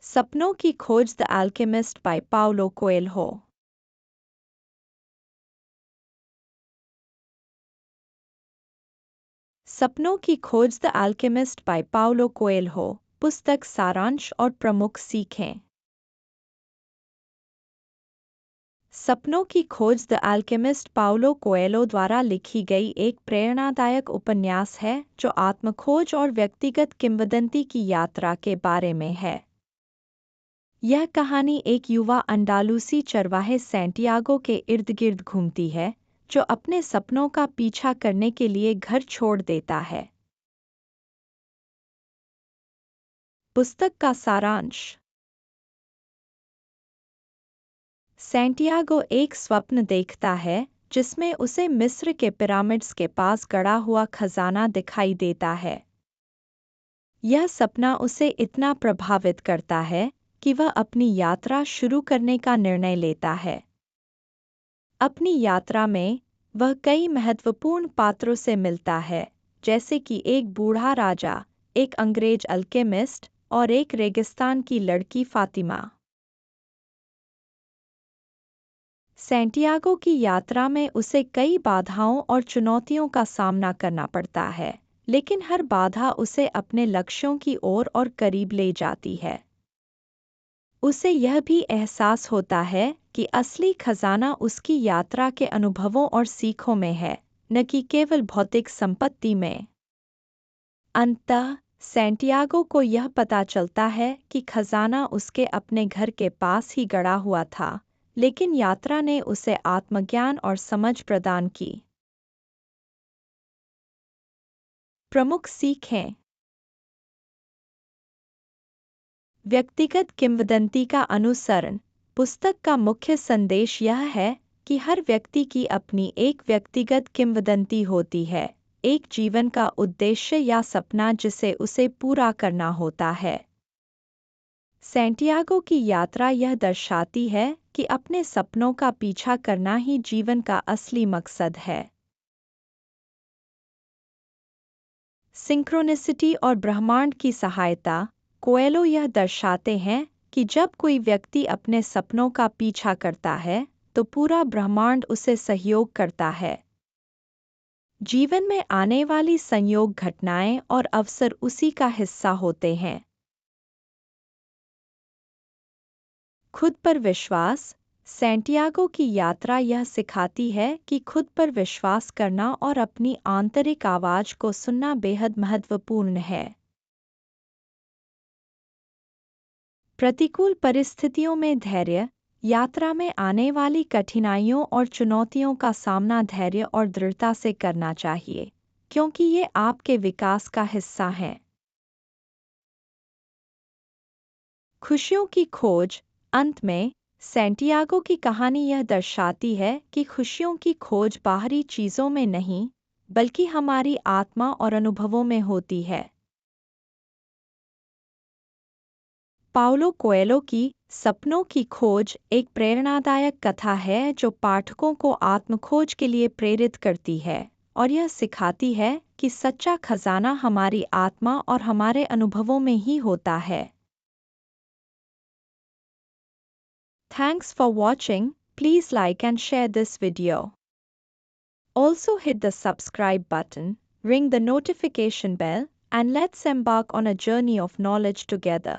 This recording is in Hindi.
सपनों की खोज the alchemist by Paulo Coelho. सपनों की खोज the alchemist by Paulo Coelho पुस्तक सारांश और प्रमुख सीखें। सपनों की खोज द अल्केमिस्ट पाउलो कोएल्हो द्वारा लिखी गई एक प्रेरणादायक उपन्यास है जो आत्मखोज और व्यक्तिगत किंवदंती की यात्रा के बारे में है। यह कहानी एक युवा अंडालूसी चरवाहे सैंटियागो के इर्द गिर्द घूमती है जो अपने सपनों का पीछा करने के लिए घर छोड़ देता है। पुस्तक का सारांश। सैंटियागो एक स्वप्न देखता है जिसमें उसे मिस्र के पिरामिड्स के पास गड़ा हुआ खजाना दिखाई देता है। यह सपना उसे इतना प्रभावित करता है कि वह अपनी यात्रा शुरू करने का निर्णय लेता है। अपनी यात्रा में वह कई महत्वपूर्ण पात्रों से मिलता है, जैसे कि एक बूढ़ा राजा, एक अंग्रेज अल्केमिस्ट और एक रेगिस्तान की लड़की फातिमा। सैंटियागो की यात्रा में उसे कई बाधाओं और चुनौतियों का सामना करना पड़ता है, लेकिन हर बाधा उसे अपने लक्ष्यों की ओर और करीब ले जाती है। उसे यह भी एहसास होता है कि असली खजाना उसकी यात्रा के अनुभवों और सीखों में है, न कि केवल भौतिक संपत्ति में। अंततः सैंटियागो को यह पता चलता है कि खजाना उसके अपने घर के पास ही गड़ा हुआ था, लेकिन यात्रा ने उसे आत्मज्ञान और समझ प्रदान की। प्रमुख सीखें। व्यक्तिगत किंवदंती का अनुसरण। पुस्तक का मुख्य संदेश यह है कि हर व्यक्ति की अपनी एक व्यक्तिगत किंवदंती होती है, एक जीवन का उद्देश्य या सपना जिसे उसे पूरा करना होता है। सैंटियागो की यात्रा यह दर्शाती है कि अपने सपनों का पीछा करना ही जीवन का असली मकसद है। सिंक्रोनिसिटी और ब्रह्मांड की सहायता। कोएल्हो यह दर्शाते हैं कि जब कोई व्यक्ति अपने सपनों का पीछा करता है तो पूरा ब्रह्मांड उसे सहयोग करता है। जीवन में आने वाली संयोग घटनाएं और अवसर उसी का हिस्सा होते हैं। खुद पर विश्वास। सैंटियागो की यात्रा यह सिखाती है कि खुद पर विश्वास करना और अपनी आंतरिक आवाज को सुनना बेहद महत्वपूर्ण है। प्रतिकूल परिस्थितियों में धैर्य। यात्रा में आने वाली कठिनाइयों और चुनौतियों का सामना धैर्य और दृढ़ता से करना चाहिए, क्योंकि ये आपके विकास का हिस्सा हैं। खुशियों की खोज। अंत में सैंटियागो की कहानी यह दर्शाती है कि खुशियों की खोज बाहरी चीज़ों में नहीं, बल्कि हमारी आत्मा और अनुभवों में होती है। पाउलो कोएल्हो की सपनों की खोज एक प्रेरणादायक कथा है जो पाठकों को आत्मखोज के लिए प्रेरित करती है और यह सिखाती है कि सच्चा खजाना हमारी आत्मा और हमारे अनुभवों में ही होता है। Thanks for watching. Please like and share this video. Also hit the subscribe button, ring the notification bell, and let's embark on a journey of knowledge together.